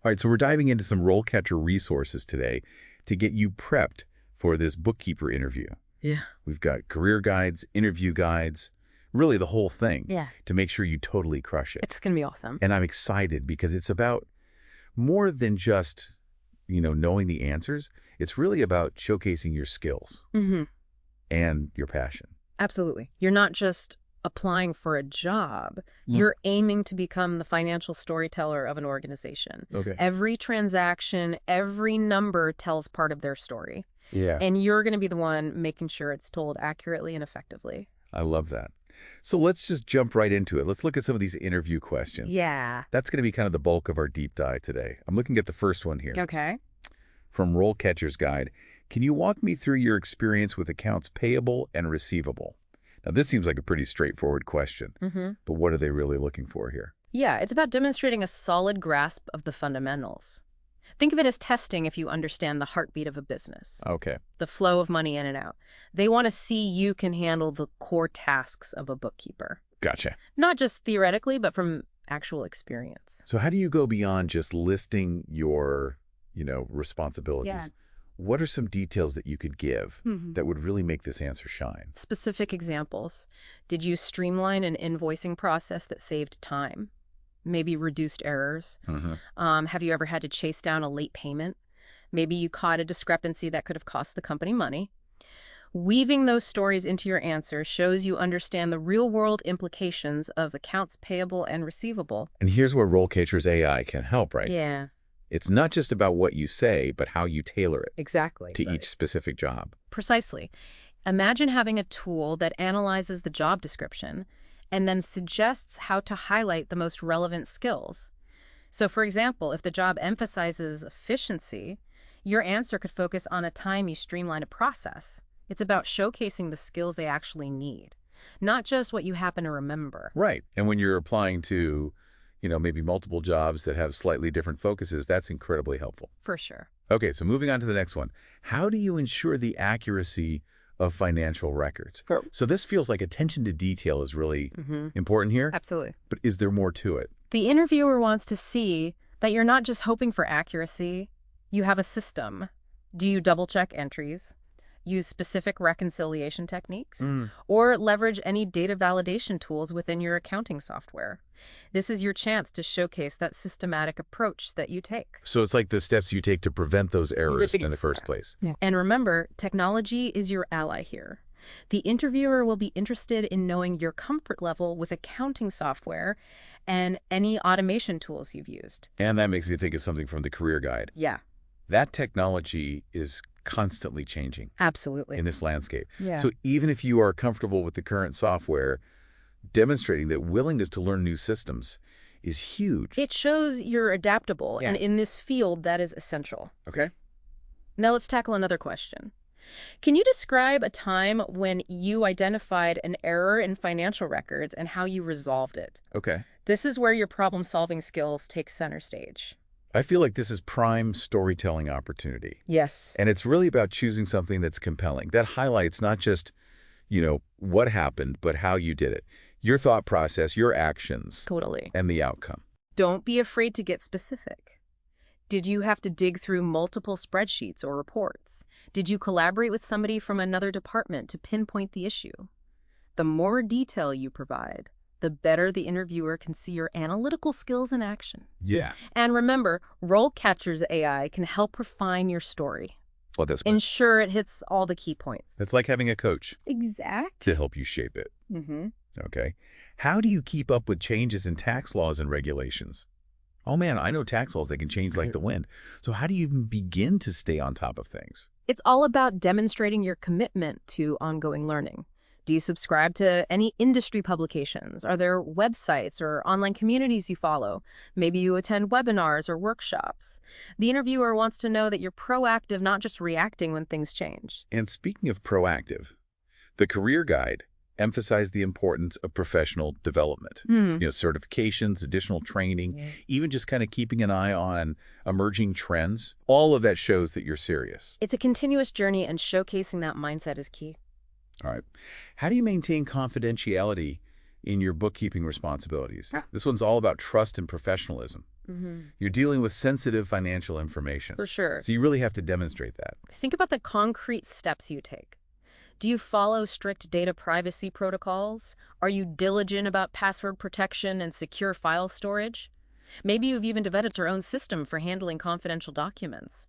All right, so we're diving into some RoleCatcher resources today to get you prepped for this bookkeeper interview. Yeah. We've got career guides, interview guides, really the whole thing Yeah. to make sure you totally crush it. It's going to be awesome. And I'm excited because it's about more than just, knowing the answers. It's really about showcasing your skills and your passion. Absolutely. You're not just applying for a job. You're aiming to become the financial storyteller of an organization. Okay. Every transaction, every number tells part of their story. Yeah. And you're going to be the one making sure it's told accurately and effectively. I love that. So let's just jump right into it. Let's look at some of these interview questions. Yeah. That's going to be kind of the bulk of our deep dive today. I'm looking at the first one here. Okay. From RoleCatcher's Guide. Can you walk me through your experience with accounts payable and receivable? Now, this seems like a pretty straightforward question, but what are they really looking for here? Yeah, it's about demonstrating a solid grasp of the fundamentals. Think of it as testing if you understand the heartbeat of a business, Okay. the flow of money in and out. They want to see you can handle the core tasks of a bookkeeper. Gotcha. Not just theoretically, but from actual experience. So how do you go beyond just listing your, responsibilities? Yeah. What are some details that you could give that would really make this answer shine? Specific examples. Did you streamline an invoicing process that saved time? Maybe reduced errors? Have you ever had to chase down a late payment? Maybe you caught a discrepancy that could have cost the company money. Weaving those stories into your answer shows you understand the real-world implications of accounts payable and receivable. And here's where RoleCatcher's AI can help, right? Yeah. It's not just about what you say, but how you tailor it Exactly. to each specific job. Precisely. Imagine having a tool that analyzes the job description and then suggests how to highlight the most relevant skills. So, for example, if the job emphasizes efficiency, your answer could focus on a time you streamline a process. It's about showcasing the skills they actually need, not just what you happen to remember. Right. And when you're applying to, maybe multiple jobs that have slightly different focuses, that's incredibly helpful. For sure. Okay, so moving on to the next one. How do you ensure the accuracy of financial records? Sure. So this feels like attention to detail is really important here, Absolutely. but is there more to it? The interviewer wants to see that you're not just hoping for accuracy. You have a system. Do you double-check entries? Use specific reconciliation techniques? Or leverage any data validation tools within your accounting software? This is your chance to showcase that systematic approach that you take. So it's like the steps you take to prevent those errors in the first place. Yeah. And remember, technology is your ally here. The interviewer will be interested in knowing your comfort level with accounting software and any automation tools you've used. And that makes me think of something from the career guide. Yeah. That technology is constantly changing Absolutely. in this landscape. Yeah. So even if you are comfortable with the current software, demonstrating that willingness to learn new systems is huge. It shows you're adaptable, and in this field, that is essential. Okay. Now let's tackle another question. Can you describe a time when you identified an error in financial records and how you resolved it? Okay. This is where your problem-solving skills take center stage. I feel like this is prime storytelling opportunity. Yes. And it's really about choosing something that's compelling, that highlights not just, what happened, but how you did it. Your thought process, your actions, Totally. and the outcome. Don't be afraid to get specific. Did you have to dig through multiple spreadsheets or reports? Did you collaborate with somebody from another department to pinpoint the issue? The more detail you provide, the better the interviewer can see your analytical skills in action. Yeah. And remember, RoleCatcher's AI can help refine your story. Well, that's Ensure it hits all the key points. It's like having a coach Exactly. to help you shape it. Okay. How do you keep up with changes in tax laws and regulations? Oh man, I know tax laws that can change like the wind. So how do you even begin to stay on top of things? It's all about demonstrating your commitment to ongoing learning. Do you subscribe to any industry publications? Are there websites or online communities you follow? Maybe you attend webinars or workshops. The interviewer wants to know that you're proactive, not just reacting when things change. And speaking of proactive, the career guide emphasized the importance of professional development. Certifications, additional training, even just kind of keeping an eye on emerging trends. All of that shows that you're serious. It's a continuous journey, and showcasing that mindset is key. All right. How do you maintain confidentiality in your bookkeeping responsibilities? This one's all about trust and professionalism. You're dealing with sensitive financial information. For sure. So you really have to demonstrate that. Think about the concrete steps you take. Do you follow strict data privacy protocols? Are you diligent about password protection and secure file storage? Maybe you've even developed your own system for handling confidential documents.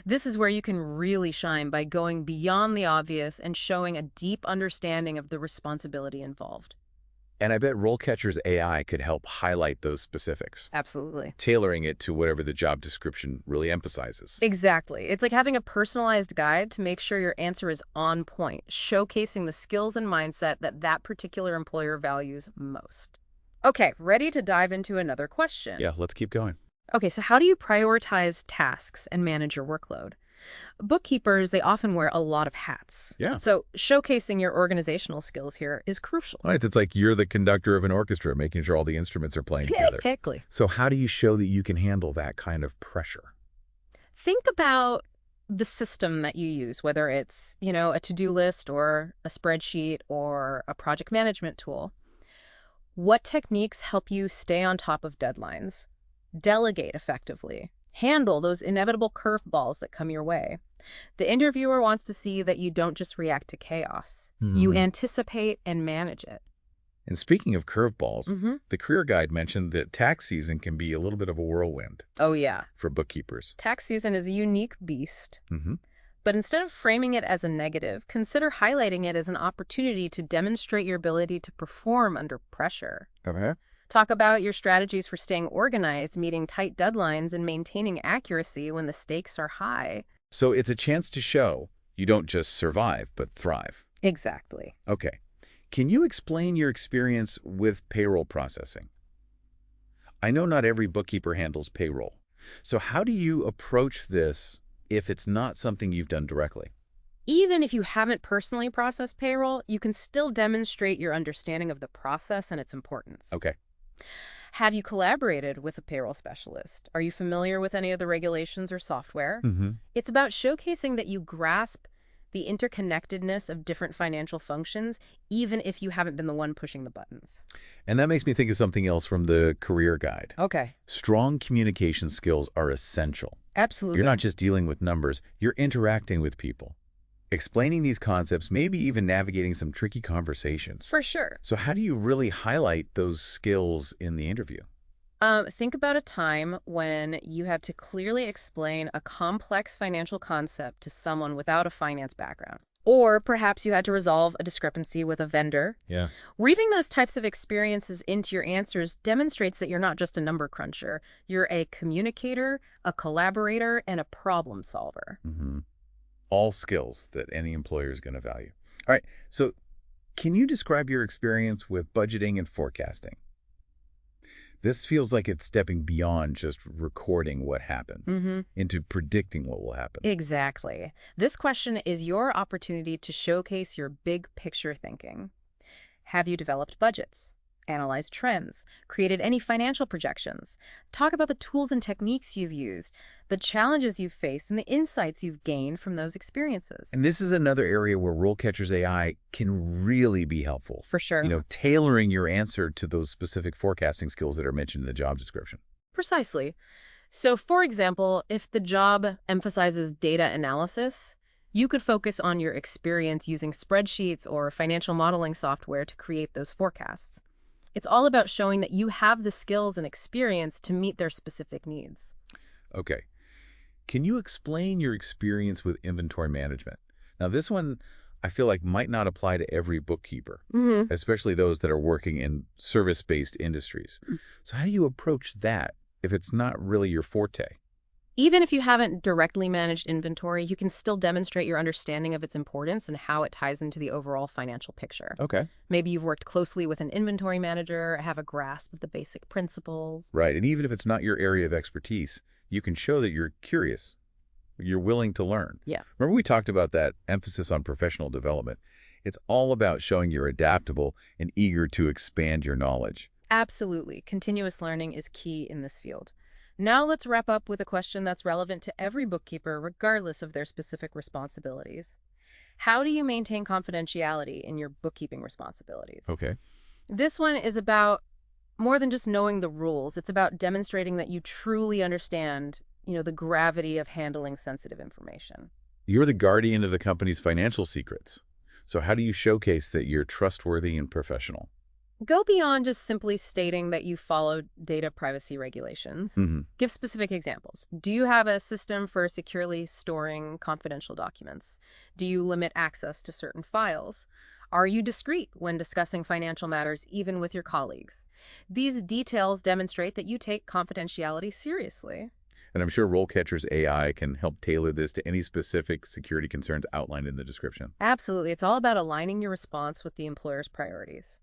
This is where you can really shine by going beyond the obvious and showing a deep understanding of the responsibility involved. And I bet RoleCatcher's AI could help highlight those specifics, Absolutely. tailoring it to whatever the job description really emphasizes. Exactly. It's like having a personalized guide to make sure your answer is on point, showcasing the skills and mindset that particular employer values most. Okay, ready to dive into another question. Yeah, let's keep going. Okay, so how do you prioritize tasks and manage your workload? Bookkeepers, they often wear a lot of hats. Yeah. So showcasing your organizational skills here is crucial. Right, it's like you're the conductor of an orchestra, making sure all the instruments are playing together. Exactly. So how do you show that you can handle that kind of pressure? Think about the system that you use, whether it's, a to-do list or a spreadsheet or a project management tool. What techniques help you stay on top of deadlines? Delegate effectively. Handle those inevitable curveballs that come your way. The interviewer wants to see that you don't just react to chaos. You anticipate and manage it. And speaking of curveballs, the career guide mentioned that tax season can be a little bit of a whirlwind. Oh, yeah. For bookkeepers. Tax season is a unique beast. But instead of framing it as a negative, consider highlighting it as an opportunity to demonstrate your ability to perform under pressure. Okay. Talk about your strategies for staying organized, meeting tight deadlines, and maintaining accuracy when the stakes are high. So it's a chance to show you don't just survive, but thrive. Exactly. Okay. Can you explain your experience with payroll processing? I know not every bookkeeper handles payroll. So how do you approach this if it's not something you've done directly? Even if you haven't personally processed payroll, you can still demonstrate your understanding of the process and its importance. Okay. Have you collaborated with a payroll specialist? Are you familiar with any of the regulations or software? It's about showcasing that you grasp the interconnectedness of different financial functions, even if you haven't been the one pushing the buttons. And that makes me think of something else from the career guide. Okay. Strong communication skills are essential. Absolutely. You're not just dealing with numbers, you're interacting with people. Explaining these concepts, maybe even navigating some tricky conversations. For sure. So how do you really highlight those skills in the interview? Think about a time when you had to clearly explain a complex financial concept to someone without a finance background. Or perhaps you had to resolve a discrepancy with a vendor. Yeah. Weaving those types of experiences into your answers demonstrates that you're not just a number cruncher. You're a communicator, a collaborator, and a problem solver. All skills that any employer is going to value. All right, so can you describe your experience with budgeting and forecasting? This feels like it's stepping beyond just recording what happened into predicting what will happen. Exactly. This question is your opportunity to showcase your big picture thinking. Have you developed budgets? Analyzed trends? Created any financial projections? Talk about the tools and techniques you've used, the challenges you've faced, and the insights you've gained from those experiences. And this is another area where RoleCatcher's AI can really be helpful. For sure. Tailoring your answer to those specific forecasting skills that are mentioned in the job description. Precisely. So, for example, if the job emphasizes data analysis, you could focus on your experience using spreadsheets or financial modeling software to create those forecasts. It's all about showing that you have the skills and experience to meet their specific needs. Okay. Can you explain your experience with inventory management? Now, this one I feel like might not apply to every bookkeeper, especially those that are working in service-based industries. So how do you approach that if it's not really your forte? Even if you haven't directly managed inventory, you can still demonstrate your understanding of its importance and how it ties into the overall financial picture. Okay. Maybe you've worked closely with an inventory manager, have a grasp of the basic principles. Right. And even if it's not your area of expertise, you can show that you're curious. You're willing to learn. Yeah. Remember we talked about that emphasis on professional development. It's all about showing you're adaptable and eager to expand your knowledge. Absolutely. Continuous learning is key in this field. Now let's wrap up with a question that's relevant to every bookkeeper, regardless of their specific responsibilities. How do you maintain confidentiality in your bookkeeping responsibilities? Okay. This one is about more than just knowing the rules. It's about demonstrating that you truly understand, the gravity of handling sensitive information. You're the guardian of the company's financial secrets. So how do you showcase that you're trustworthy and professional? Go beyond just simply stating that you follow data privacy regulations. Give specific examples. Do you have a system for securely storing confidential documents? Do you limit access to certain files? Are you discreet when discussing financial matters, even with your colleagues? These details demonstrate that you take confidentiality seriously. And I'm sure RoleCatcher's AI can help tailor this to any specific security concerns outlined in the description. Absolutely. It's all about aligning your response with the employer's priorities.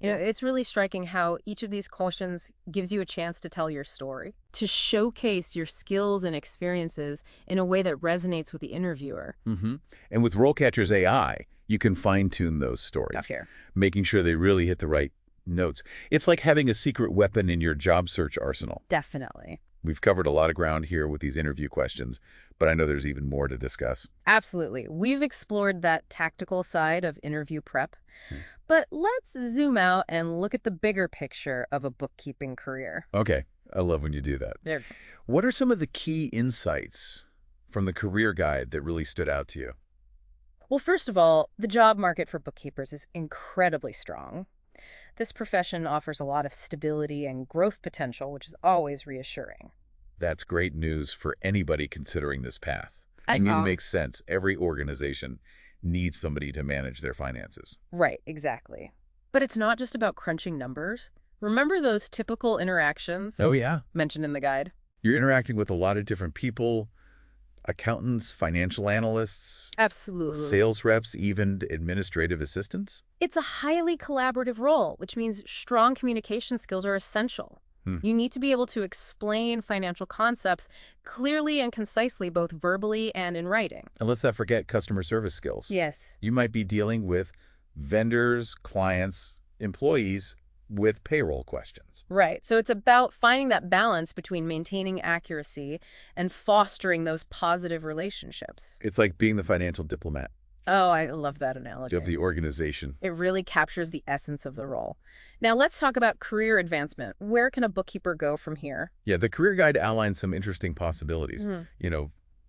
It's really striking how each of these questions gives you a chance to tell your story, to showcase your skills and experiences in a way that resonates with the interviewer. And with RoleCatcher's AI, you can fine-tune those stories, making sure they really hit the right notes. It's like having a secret weapon in your job search arsenal. Definitely. We've covered a lot of ground here with these interview questions, but I know there's even more to discuss. Absolutely. We've explored that tactical side of interview prep, but let's zoom out and look at the bigger picture of a bookkeeping career. Okay. I love when you do that. There. What are some of the key insights from the career guide that really stood out to you? Well, first of all, the job market for bookkeepers is incredibly strong. This profession offers a lot of stability and growth potential, which is always reassuring. That's great news for anybody considering this path. I mean, it makes sense. Every organization needs somebody to manage their finances. Right, exactly. But it's not just about crunching numbers. Remember those typical interactions mentioned in the guide? You're interacting with a lot of different people, accountants, financial analysts, Absolutely. sales reps, even administrative assistants. It's a highly collaborative role, which means strong communication skills are essential. You need to be able to explain financial concepts clearly and concisely, both verbally and in writing. And let's not forget customer service skills. Yes. You might be dealing with vendors, clients, employees with payroll questions. Right. So it's about finding that balance between maintaining accuracy and fostering those positive relationships. It's like being the financial diplomat Oh, I love that analogy. of the organization. It really captures the essence of the role. Now let's talk about career advancement. Where can a bookkeeper go from here? Yeah, the career guide outlines some interesting possibilities.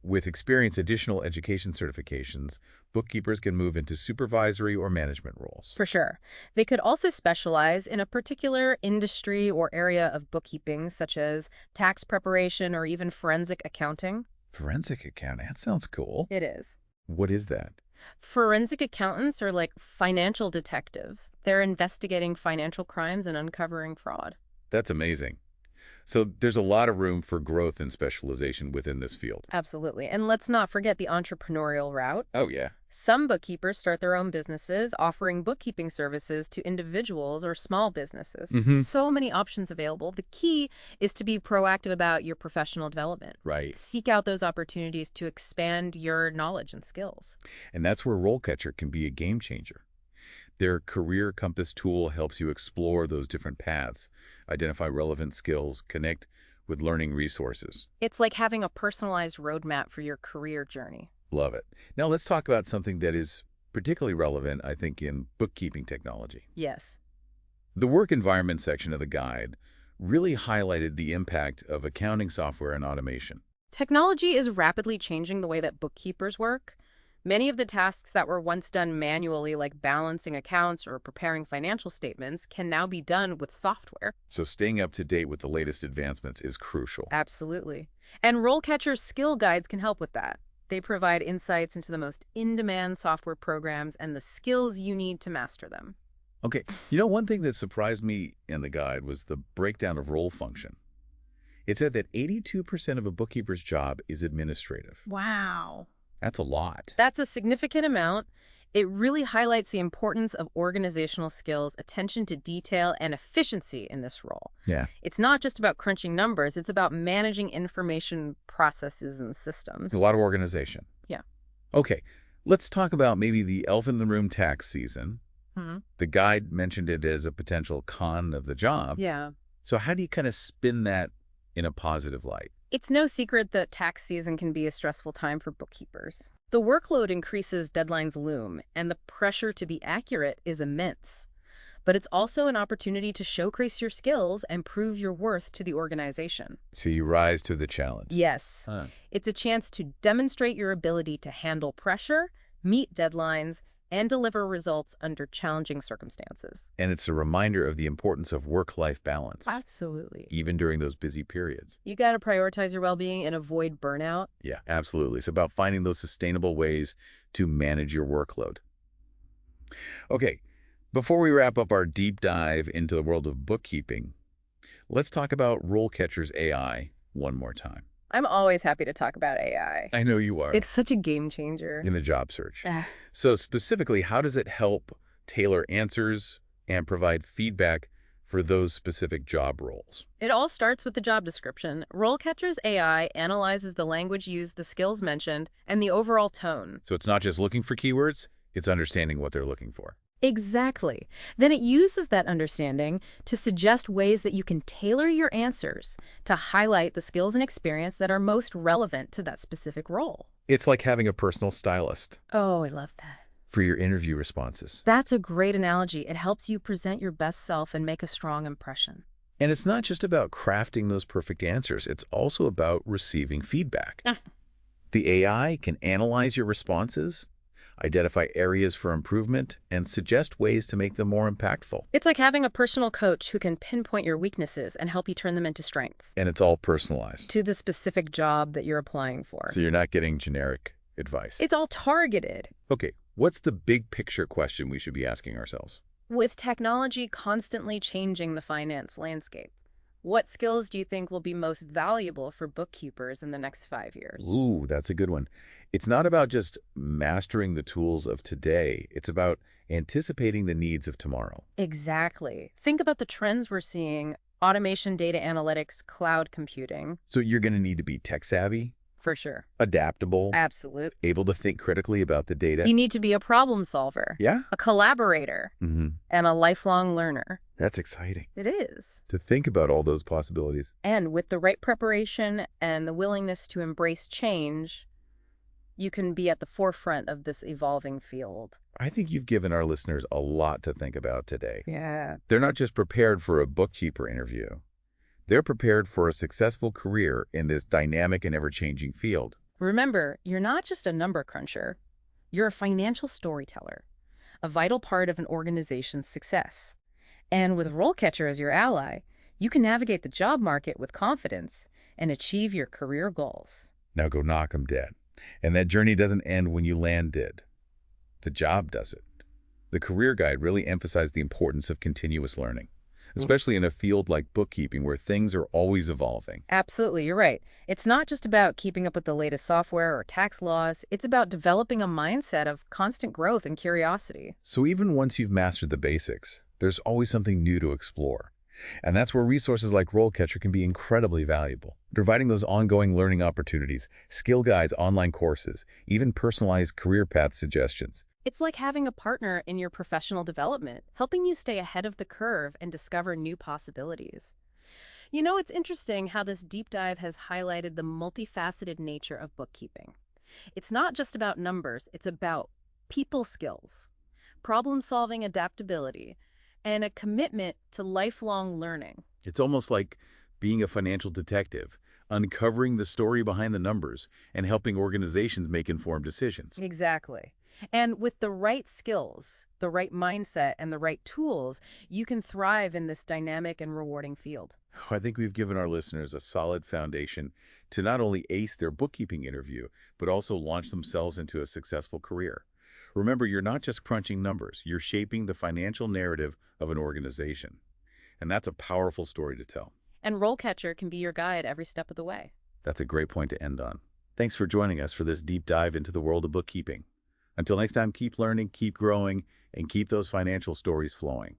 With experience, additional education certifications, bookkeepers can move into supervisory or management roles. For sure. They could also specialize in a particular industry or area of bookkeeping, such as tax preparation or even forensic accounting. Forensic accounting, that sounds cool. It is. What is that? Forensic accountants are like financial detectives. They're investigating financial crimes and uncovering fraud. That's amazing. So there's a lot of room for growth and specialization within this field. Absolutely. And let's not forget the entrepreneurial route. Oh, yeah. Some bookkeepers start their own businesses, offering bookkeeping services to individuals or small businesses. So many options available. The key is to be proactive about your professional development. Right. Seek out those opportunities to expand your knowledge and skills. And that's where RoleCatcher can be a game changer. Their Career Compass tool helps you explore those different paths, identify relevant skills, connect with learning resources. It's like having a personalized roadmap for your career journey. Love it. Now let's talk about something that is particularly relevant, I think, in bookkeeping technology. Yes. The work environment section of the guide really highlighted the impact of accounting software and automation. Technology is rapidly changing the way that bookkeepers work. Many of the tasks that were once done manually, like balancing accounts or preparing financial statements, can now be done with software. So staying up to date with the latest advancements is crucial. Absolutely. And RoleCatcher's skill guides can help with that. They provide insights into the most in-demand software programs and the skills you need to master them. Okay, one thing that surprised me in the guide was the breakdown of role function. It said that 82% of a bookkeeper's job is administrative. Wow. That's a lot. That's a significant amount. It really highlights the importance of organizational skills, attention to detail, and efficiency in this role. Yeah. It's not just about crunching numbers. It's about managing information processes and systems. A lot of organization. Yeah. Okay, let's talk about maybe the elephant in the room tax season. The guide mentioned it as a potential con of the job. Yeah. So how do you kind of spin that in a positive light? It's no secret that tax season can be a stressful time for bookkeepers. The workload increases, deadlines loom, and the pressure to be accurate is immense. but it's also an opportunity to showcase your skills and prove your worth to the organization. So you rise to the challenge. Yes. Huh. It's a chance to demonstrate your ability to handle pressure, meet deadlines, and deliver results under challenging circumstances. And it's a reminder of the importance of work-life balance, Absolutely. even during those busy periods. You got to prioritize your well-being and avoid burnout. Yeah, absolutely. It's about finding those sustainable ways to manage your workload. Okay, before we wrap up our deep dive into the world of bookkeeping, let's talk about RoleCatcher's AI one more time. I'm always happy to talk about AI. I know you are. It's such a game changer. In the job search. Ah. So specifically, how does it help tailor answers and provide feedback for those specific job roles? It all starts with the job description. RoleCatcher's AI analyzes the language used, the skills mentioned, and the overall tone. So it's not just looking for keywords, it's understanding what they're looking for. Exactly. Then it uses that understanding to suggest ways that you can tailor your answers to highlight the skills and experience that are most relevant to that specific role. It's like having a personal stylist Oh, I love that. for your interview responses. That's a great analogy. It helps you present your best self and make a strong impression. And it's not just about crafting those perfect answers, it's also about receiving feedback. The AI can analyze your responses, identify areas for improvement, and suggest ways to make them more impactful. It's like having a personal coach who can pinpoint your weaknesses and help you turn them into strengths And it's all personalized. to the specific job that you're applying for. So you're not getting generic advice. It's all targeted. Okay, what's the big picture question we should be asking ourselves? With technology constantly changing the finance landscape, what skills do you think will be most valuable for bookkeepers in the next 5 years? Ooh, that's a good one. It's not about just mastering the tools of today. It's about anticipating the needs of tomorrow. Exactly. Think about the trends we're seeing: automation, data analytics, cloud computing. So you're going to need to be tech savvy, For sure. adaptable, Absolute. able to think critically about the data. You need to be a problem solver, Yeah? a collaborator, and a lifelong learner. That's exciting It is. to think about all those possibilities. And with the right preparation and the willingness to embrace change, you can be at the forefront of this evolving field. I think you've given our listeners a lot to think about today. Yeah. They're not just prepared for a bookkeeper interview. They're prepared for a successful career in this dynamic and ever-changing field. Remember, you're not just a number cruncher. You're a financial storyteller, a vital part of an organization's success. And with RoleCatcher as your ally, you can navigate the job market with confidence and achieve your career goals. Now go knock 'em dead. And that journey doesn't end when you land dead. The job does it. The career guide really emphasized the importance of continuous learning, especially in a field like bookkeeping where things are always evolving. Absolutely, you're right. It's not just about keeping up with the latest software or tax laws. It's about developing a mindset of constant growth and curiosity. So even once you've mastered the basics, there's always something new to explore. And that's where resources like RoleCatcher can be incredibly valuable, providing those ongoing learning opportunities, skill guides, online courses, even personalized career path suggestions. It's like having a partner in your professional development, helping you stay ahead of the curve and discover new possibilities. You know, it's interesting how this deep dive has highlighted the multifaceted nature of bookkeeping. It's not just about numbers, it's about people skills, problem-solving adaptability, and a commitment to lifelong learning. It's almost like being a financial detective, uncovering the story behind the numbers and helping organizations make informed decisions. Exactly. And with the right skills, the right mindset, and the right tools, you can thrive in this dynamic and rewarding field. I think we've given our listeners a solid foundation to not only ace their bookkeeping interview, but also launch themselves into a successful career. Remember, you're not just crunching numbers, you're shaping the financial narrative of an organization. And that's a powerful story to tell. And RoleCatcher can be your guide every step of the way. That's a great point to end on. Thanks for joining us for this deep dive into the world of bookkeeping. Until next time, keep learning, keep growing, and keep those financial stories flowing.